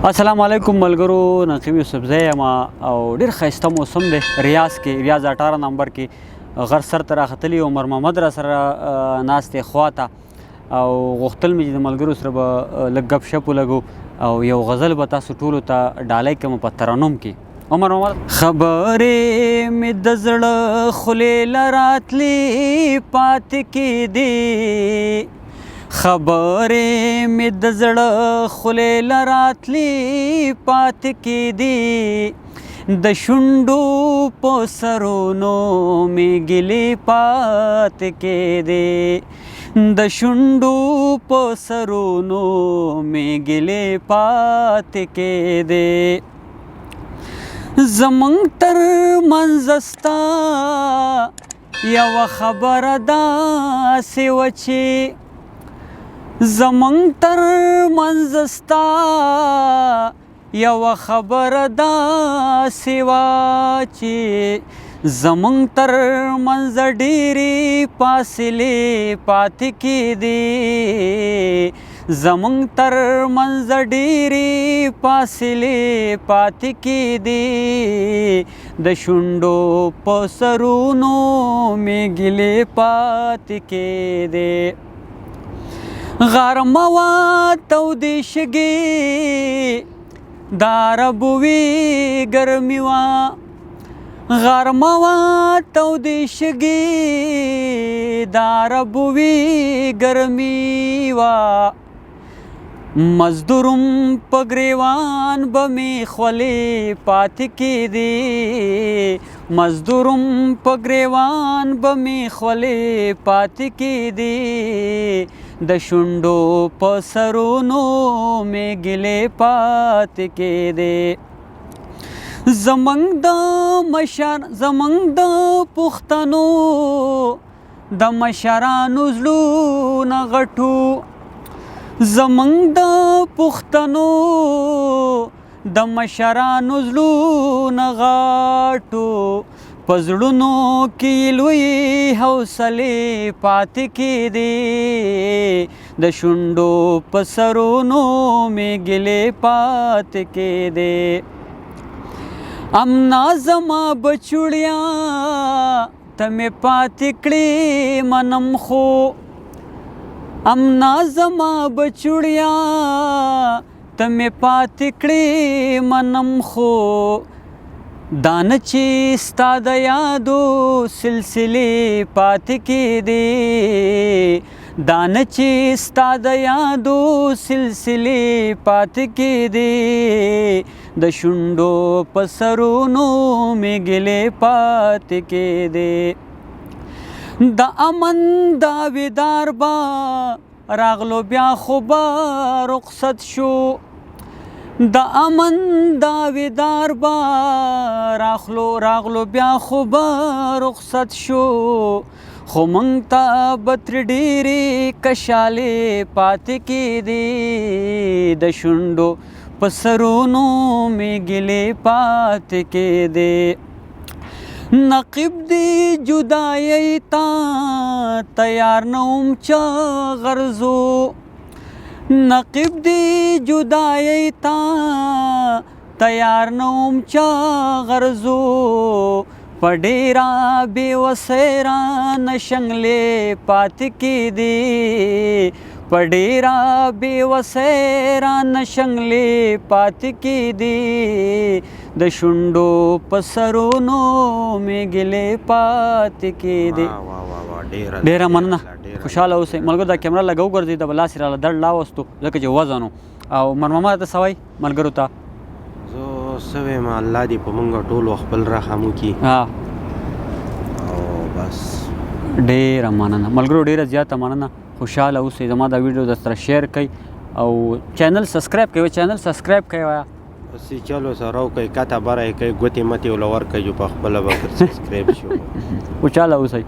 السلام علیکم ملګرو، نقیب یوسفزی یم او ډېر ښایسته موسم دی. ریاض 18 نمبر کې غر سر ته راختلي عمر محمد را سره ناست دی خواته او غوښتل مې چې د ملګرو سره به لږ ګپ شپ ولګو او یو غزل به تاسو ټولو ته ډالۍ کړم په ترنم کې. عمر محمد: خبرې مې د زړه خولې له راتلې پاتې کېدې، خبرې مې د زړه خولې له راتلې پاتې کېدې، د شونډو په سرونو مې ګلې پاتې کېدې، د شونډو په سرونو مې ګلې پاتې کېدې. زمونږ تر منځ ستا یوه خبره داسې وه چې زمونږ تر منځ ستا یوه خبره داسې وه چې زمونږ تر منځ ډېرې فاصلې پاتې کېدې، زمونږ تر منځ ډېرې فاصلې پاتې کېدې، د شونډو په سرونو مې ګلې پاتې کېدې. غرمه وه تودې شګې د عربو وې ګرمي وه، غرمه وه تودې شګې د عربو وې ګرمي وه، مزدورم په ګریوان به مې خولې پاتې کېدې، مزدورم په ګریوان به مې خولې پاتې کېدې، د شونډو په سرونو مې ګلې پاتې کېدې. زمونږ د پښتنو د مشرانو زړونه غټو، زمونږ د پښتنو د مشرانو زړونه غټو، په زړونو کې لوی حوصلې پاتې کېدې، د شونډو په سرونو مې ګلې پاتې کېدې. امنا زما بچوړیا ته مې پاتې کړې منم خو، امنا زما بچوړیا ته مې پاتې کړې منم خو، دانه چې ستا د یادو سلسلې پاتې کېدې، دانه چې ستا د یادو سلسلې پاتې کېدې، د شونډو په سرونو مې ګلې پاتې کېدې. د امن داویدار به راغلو بیا خو به رخصت شو، د امن داویدار به راغلو بیا خو به رخصت شو، خو موږ ته به ترې ډېرې کشالې پاتې کېدې، د شونډو په سرونو مې ګلې پاتې کېدې. نقیب دی جدایۍ ته تیار نه وم چې غرضو، نقیب دی جدایۍ ته تیار نه وم چې غرضو، په ډېره بې وسۍ رانه شنګلې پاتې کېدې، په ډېره بې وسۍ رانه شنګلې پاتې کېدې، د شونډو په سرونو مې ګلې پاتې کېدې. ډېره مننه، خوشحاله اوسئ ملګرو. دا کیمره لږ وګرځېده به لاس یې راله درد راوستو ځکه چې وزن و. او مرمما ته څه وایي ملګرو ته؟ زه څه وایم، الله دې په موږ ټولو خپل رحم وکړي او بس. ډېره مننه ملګرو، ډېره زیاته مننه. خوشحاله اوسئ، زما دا ویډیو در سره شیر کړئ او چینل سبسکرایب کوئ، چینل سبسکرایب کوئ. بس چلو سره وکړئ، کته بره یې کوئ، ګوتې متې ولور کوئ، په خپله به سبسکرایب شو. خوشحاله اوسئ.